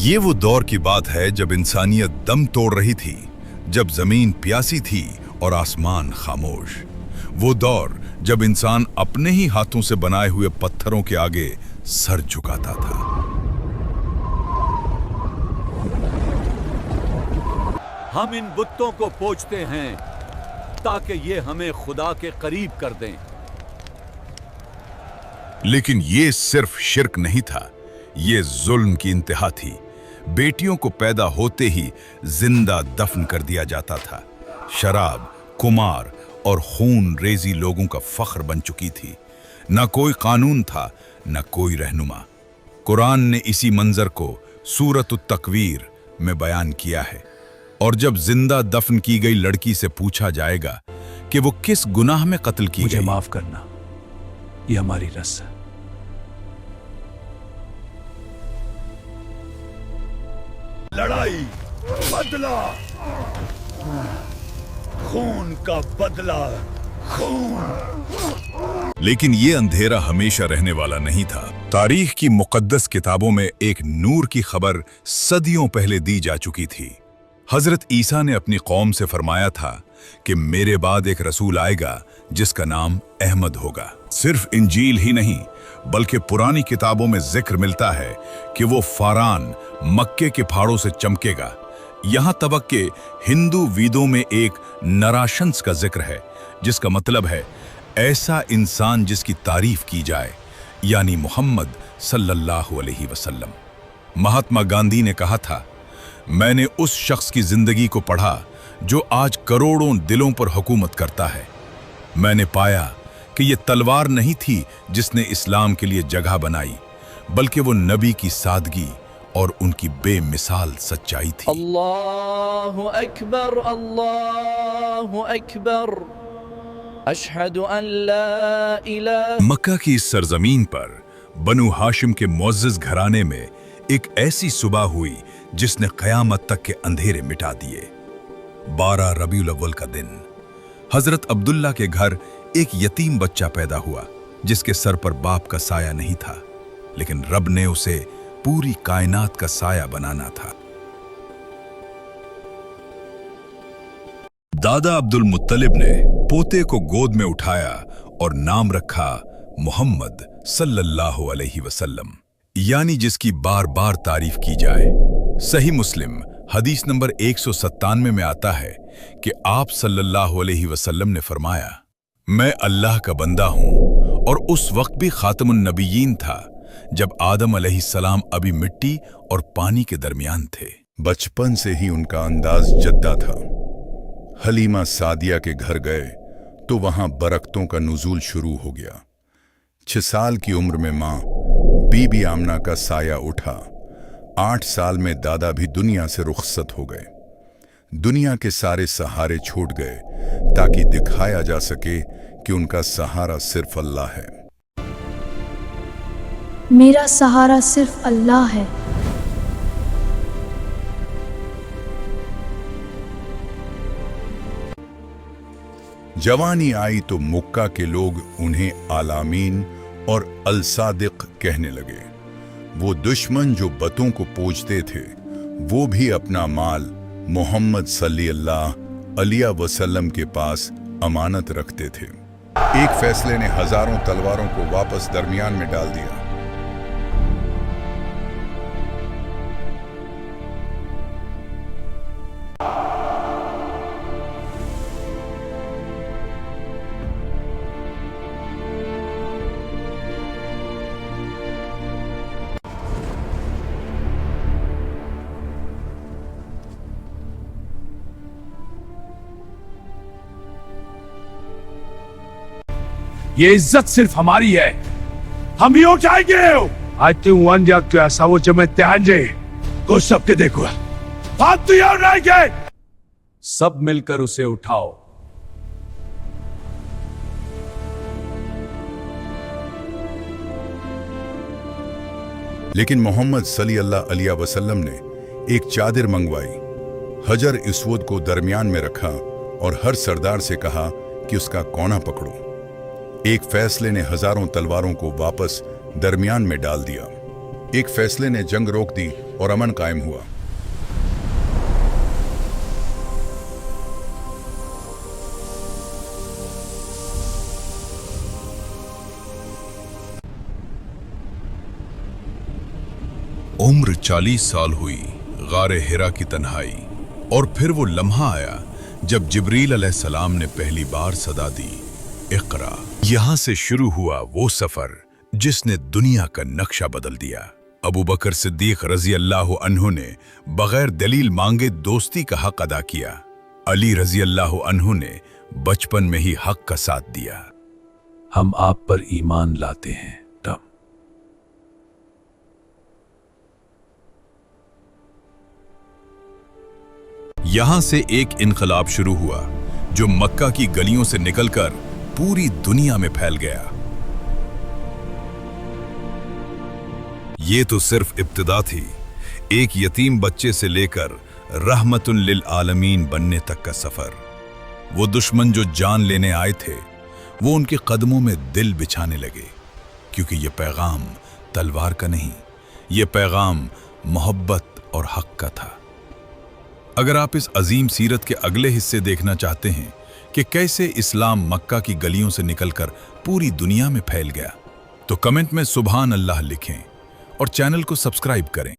ये वो दौर की बात है जब इंसानियत दम तोड़ रही थी, जब जमीन प्यासी थी और आसमान खामोश। वो दौर जब इंसान अपने ही हाथों से बनाए हुए पत्थरों के आगे सर झुकाता था। हम इन बुतों को पूजते हैं ताकि ये हमें खुदा के करीब कर दें। लेकिन ये सिर्फ शिर्क नहीं था, ये जुल्म की इंतहा थी। बेटियों को पैदा होते ही जिंदा दफन कर दिया जाता था। शराब, कुमार और खून रेजी लोगों का फख्र बन चुकी थी। न कोई कानून था, न कोई रहनुमा। कुरान ने इसी मंजर को सूरत तकवीर में बयान किया है। और जब जिंदा दफन की गई लड़की से पूछा जाएगा कि वो किस गुनाह में कत्ल की गई, मुझे माफ करना, ये हमारी रस्म है। लड़ाई, बदला, खून का बदला, खून। लेकिन ये अंधेरा हमेशा रहने वाला नहीं था। तारीख की मुकद्दस किताबों में एक नूर की खबर सदियों पहले दी जा चुकी थी। हजरत ईसा ने अपनी कौम से फरमाया था कि मेरे बाद एक रसूल आएगा जिसका नाम अहमद होगा। सिर्फ इंजील ही नहीं बल्कि पुरानी किताबों में जिक्र मिलता है कि वो फारान मक्के के पहाड़ों से चमकेगा। यहां तक कि हिंदू वेदों में एक नराशंस का जिक्र है, जिसका मतलब है ऐसा इंसान जिसकी तारीफ की जाए, यानी मोहम्मद सल्लल्लाहु अलैहि वसल्लम। महात्मा गांधी ने कहा था, मैंने उस शख्स की जिंदगी को पढ़ा जो आज करोड़ों दिलों पर हुकूमत करता है। मैंने पाया कि ये तलवार नहीं थी जिसने इस्लाम के लिए जगह बनाई, बल्कि वो नबी की सादगी और उनकी बेमिसाल सच्चाई थी। अल्लाहु अकबर, अल्लाहु अकबर, अशहदु अन ला इलाहा। मक्का की इस सरजमीन पर बनु हाशिम के मुअज़्ज़ज़ घराने में एक ऐसी सुबह हुई जिसने क़यामत तक के अंधेरे मिटा दिए। 12 रबीउल अव्वल का दिन हजरत अब्दुल्ला के घर एक यतीम बच्चा पैदा हुआ, जिसके सर पर बाप का साया नहीं था, लेकिन रब ने उसे पूरी कायनात का साया बनाना था। दादा अब्दुल मुत्तलिब ने पोते को गोद में उठाया और नाम रखा मोहम्मद सल्लल्लाहु अलैहि वसल्लम, यानी जिसकी बार बार तारीफ की जाए। सही मुस्लिम हदीस नंबर 197 में आता है कि आप सल्लल्लाहु अलैहि वसल्लम ने फरमाया, मैं अल्लाह का बंदा हूं। और उस वक्त भी खातमुन नबीयीन था जब आदम अलैहिस्सलाम अभी मिट्टी और पानी के दरमियान थे। बचपन से ही उनका अंदाज जद्दा था। हलीमा सादिया के घर गए तो वहां बरकतों का नुज़ूल शुरू हो गया। 6 साल की उम्र में मां बीबी आमना का साया उठा। 8 साल में दादा भी दुनिया से रुखसत हो गए। दुनिया के सारे सहारे छूट गए ताकि दिखाया जा सके कि उनका सहारा सिर्फ अल्लाह है। मेरा सहारा सिर्फ अल्लाह है। जवानी आई तो मुक्का के लोग उन्हें आलामीन और अल-सादिक कहने लगे। वो दुश्मन जो बतों को पूजते थे, वो भी अपना माल मोहम्मद सल्लल्लाहु अलैहि वसल्लम के पास अमानत रखते थे। एक फैसले ने हजारों तलवारों को वापस दरमियान में डाल दिया। ये इज्जत सिर्फ हमारी है, हम ही उठाएंगे। आज तुम वन जाग तो ऐसा वो जब मैं ध्यान दे को सबके देखो हाथ तो यार रहेंगे। सब मिलकर उसे उठाओ। लेकिन मोहम्मद सल्लल्लाहु अलैहि वसल्लम ने एक चादर मंगवाई, हजर अस्वद को दरमियान में रखा और हर सरदार से कहा कि उसका कोना पकड़ो। एक फैसले ने हजारों तलवारों को वापस दरमियान में डाल दिया। एक फैसले ने जंग रोक दी और अमन कायम हुआ। उम्र 40 साल हुई गारे हिरा की तन्हाई, और फिर वो लम्हा आया जब जिब्रील अलैहिस्सलाम ने पहली बार सदा दी, इक़रा। यहां से शुरू हुआ वो सफर जिसने दुनिया का नक्शा बदल दिया। अबू बकर सिद्दीक रजी अल्लाह अन्हु ने बगैर दलील मांगे दोस्ती का हक अदा किया। अली रजी अल्लाह अन्हु ने बचपन में ही हक का साथ दिया। हम आप पर ईमान लाते हैं तब। यहां से एक इनकलाब शुरू हुआ जो मक्का की गलियों से निकलकर पूरी दुनिया में फैल गया। ये तो सिर्फ इब्तिदा थी, एक यतीम बच्चे से लेकर रहमतुन लिल आलमीन बनने तक का सफर। वो दुश्मन जो जान लेने आए थे वो उनके कदमों में दिल बिछाने लगे, क्योंकि ये पैगाम तलवार का नहीं, ये पैगाम मोहब्बत और हक का था। अगर आप इस अजीम सीरत के अगले हिस्से देखना चाहते हैं कि कैसे इस्लाम मक्का की गलियों से निकलकर पूरी दुनिया में फैल गया, तो कमेंट में सुभान अल्लाह लिखें और चैनल को सब्सक्राइब करें।